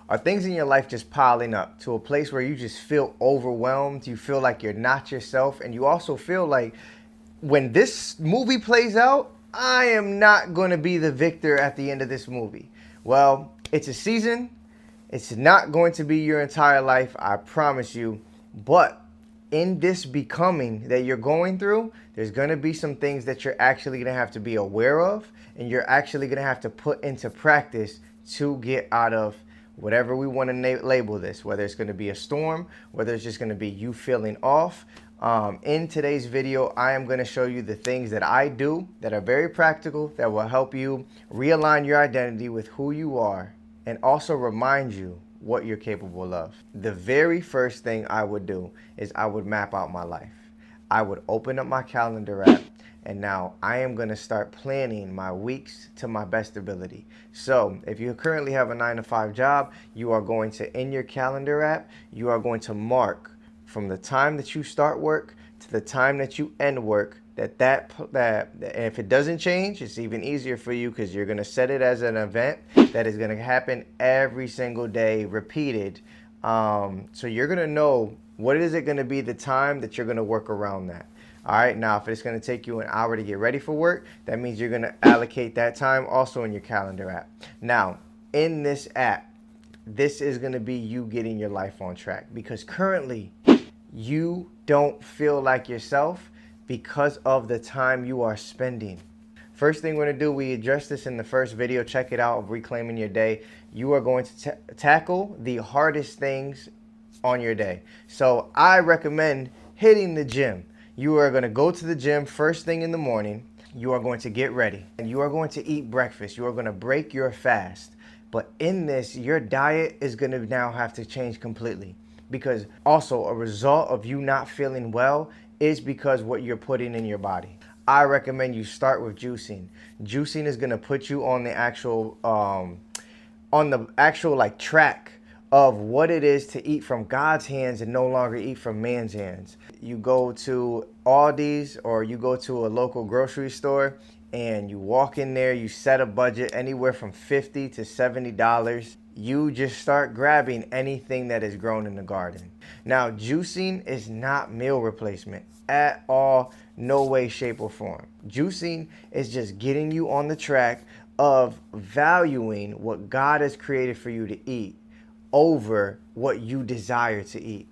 Are things in your life just piling up to a place where you just feel overwhelmed? You feel like you're not yourself, and you also feel like when this movie plays out, I am not going to be the victor at the end of this movie. Well, it's a season. It's not going to be your entire life, I promise you. But in this becoming that you're going through, there's going to be some things that you're actually going to have to be aware of, and you're actually going to have to put into practice to get out of whatever we want to label this, whether it's going to be a storm, whether it's just going to be you feeling off. In today's video, I am going to show you the things that I do that are very practical, that will help you realign your identity with who you are, and also remind you what you're capable of. The very first thing I would do is I would map out my life. I would open up my calendar app, and now I am going to start planning my weeks to my best ability. So if you currently have a 9-to-5 job, you are going to, in your calendar app, you are going to mark from the time that you start work to the time that you end work, that if it doesn't change, it's even easier for you because you're going to set it as an event that is going to happen every single day, repeated. So you're going to know what is it going to be the time that you're going to work around that. All right, now if it's going to take you an hour to get ready for work, that means you're going to allocate that time also in your calendar app. Now, in this app, this is going to be you getting your life on track, because currently you don't feel like yourself because of the time you are spending. First thing we're going to do, we addressed this in the first video. Check it out, of Reclaiming Your Day. You are going to tackle the hardest things on your day. So I recommend hitting the gym. You are going to go to the gym first thing in the morning. You are going to get ready, and you are going to eat breakfast. You are going to break your fast. But in this, your diet is going to now have to change completely, because also a result of you not feeling well is because what you're putting in your body. I recommend you start with juicing. Juicing is going to put you on the actual track of what it is to eat from God's hands and no longer eat from man's hands. You go to Aldi's or you go to a local grocery store and you walk in there, you set a budget anywhere from $50 to $70. You just start grabbing anything that is grown in the garden. Now, juicing is not meal replacement at all, no way, shape, or form. Juicing is just getting you on the track of valuing what God has created for you to eat over what you desire to eat.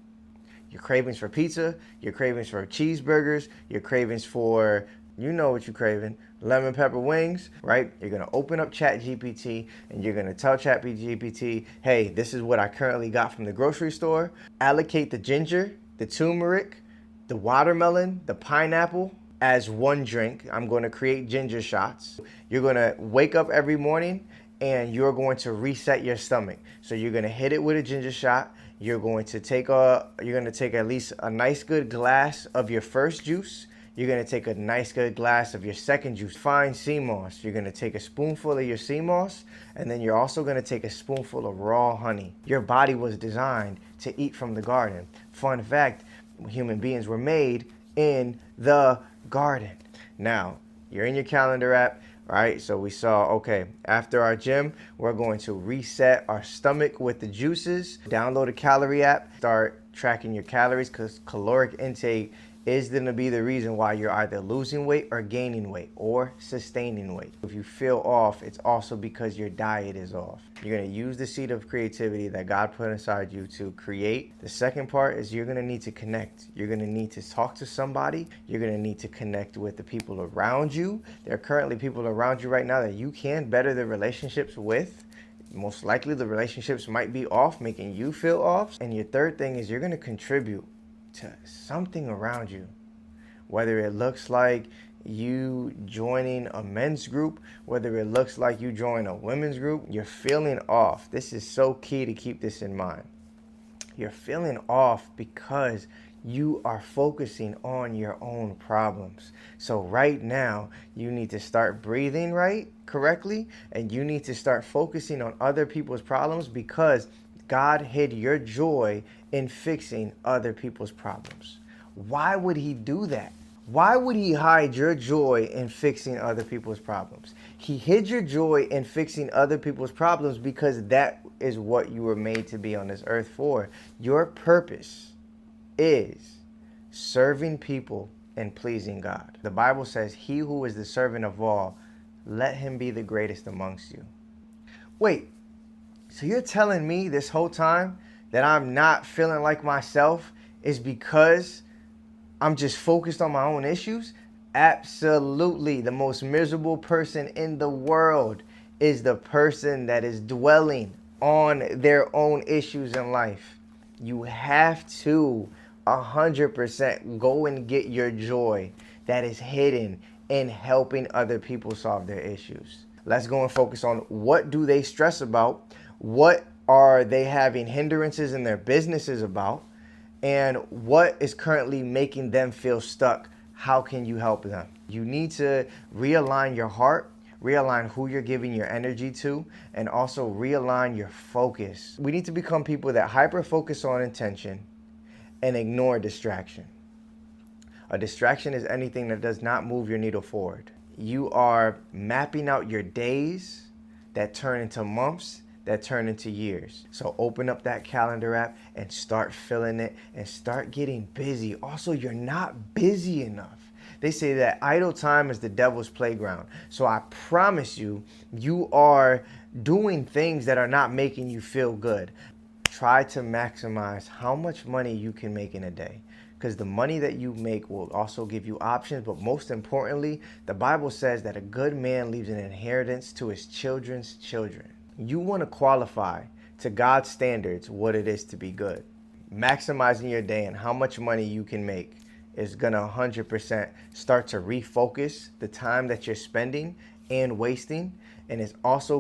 Your cravings for pizza, your cravings for cheeseburgers, your cravings for, you know what you're craving, lemon pepper wings, right? You're going to open up ChatGPT and you're going to tell ChatGPT, hey, this is what I currently got from the grocery store. Allocate the ginger, the turmeric, the watermelon, the pineapple as one drink. I'm going to create ginger shots. You're going to wake up every morning and you're going to reset your stomach. So you're going to hit it with a ginger shot. You're going to take at least a nice good glass of your first juice. You're going to take a nice good glass of your second juice. Fine sea moss. You're going to take a spoonful of your sea moss, and then you're also going to take a spoonful of raw honey. Your body was designed to eat from the garden. Fun fact, human beings were made in the garden. Now, you're in your calendar app, right? So we saw, okay, after our gym, we're going to reset our stomach with the juices. Download a calorie app, start tracking your calories, because caloric intake is going to be the reason why you're either losing weight or gaining weight or sustaining weight. If you feel off, it's also because your diet is off. You're going to use the seed of creativity that God put inside you to create. The second part is you're going to need to connect. You're going to need to talk to somebody. You're going to need to connect with the people around you. There are currently people around you right now that you can better the relationships with. Most likely the relationships might be off, making you feel off. And your third thing is you're going to contribute to something around you, whether it looks like you joining a men's group, whether it looks like you join a women's group. You're feeling off. This is so key to keep this in mind. You're feeling off because you are focusing on your own problems. So right now, you need to start breathing correctly, and you need to start focusing on other people's problems, because God hid your joy in fixing other people's problems. Why would he do that? Why would he hide your joy in fixing other people's problems? He hid your joy in fixing other people's problems because that is what you were made to be on this earth for. Your purpose is serving people and pleasing God. The Bible says, he who is the servant of all, let him be the greatest amongst you. Wait, so you're telling me this whole time that I'm not feeling like myself is because I'm just focused on my own issues? Absolutely. The most miserable person in the world is the person that is dwelling on their own issues in life. You have to 100% go and get your joy that is hidden in helping other people solve their issues. Let's go and focus on what do they stress about, what are they having hindrances in their businesses about, and what is currently making them feel stuck. How can you help them? You need to realign your heart, realign who you're giving your energy to, and also realign your focus. We need to become people that hyper-focus on intention and ignore distraction. A distraction is anything that does not move your needle forward. You are mapping out your days that turn into months, that turn into years. So open up that calendar app and start filling it and start getting busy. Also, you're not busy enough. They say that idle time is the devil's playground. So I promise you, you are doing things that are not making you feel good. Try to maximize how much money you can make in a day, because the money that you make will also give you options. But most importantly, the Bible says that a good man leaves an inheritance to his children's children. You want to qualify to God's standards what it is to be good. Maximizing your day and how much money you can make is going to 100% start to refocus the time that you're spending and wasting. And it's also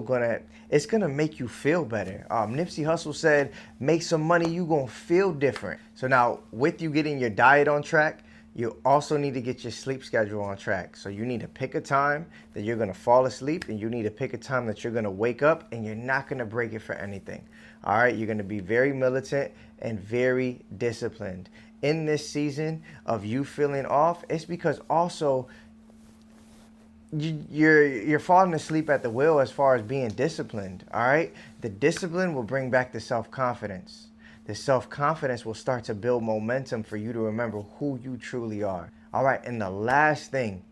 it's gonna make you feel better. Nipsey Hussle said, make some money, you gonna feel different. So now with you getting your diet on track, you also need to get your sleep schedule on track. So you need to pick a time that you're gonna fall asleep, and you need to pick a time that you're gonna wake up, and you're not gonna break it for anything. All right, you're gonna be very militant and very disciplined. In this season of you feeling off, it's because also you're falling asleep at the wheel as far as being disciplined. All right, the discipline will bring back the self-confidence. The self-confidence will start to build momentum for you to remember who you truly are. All right, and the last thing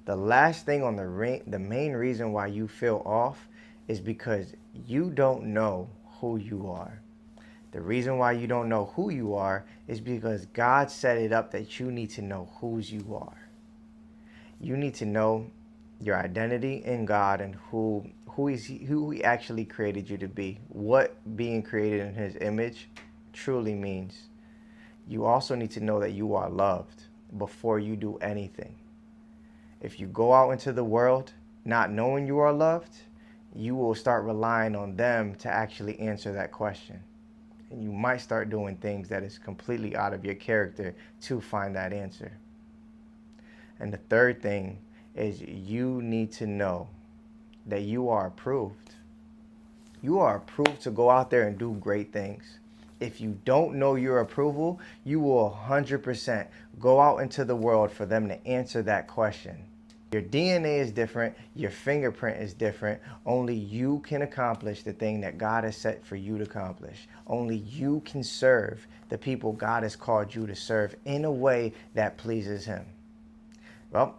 on the main reason why you feel off is because you don't know who you are. The reason why you don't know who you are is because God set it up that you need to know whose you are. You need to know your identity in God and who he actually created you to be, what being created in his image truly means. You also need to know that you are loved before you do anything. If you go out into the world not knowing you are loved, you will start relying on them to actually answer that question. And you might start doing things that is completely out of your character to find that answer. And the third thing is you need to know that you are approved. You are approved to go out there and do great things. If you don't know your approval, you will 100% go out into the world for them to answer that question. Your DNA is different. Your fingerprint is different. Only you can accomplish the thing that God has set for you to accomplish. Only you can serve the people God has called you to serve in a way that pleases him. Well,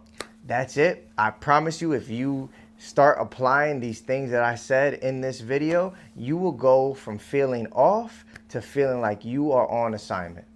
that's it. I promise you, if you start applying these things that I said in this video, you will go from feeling off to feeling like you are on assignment.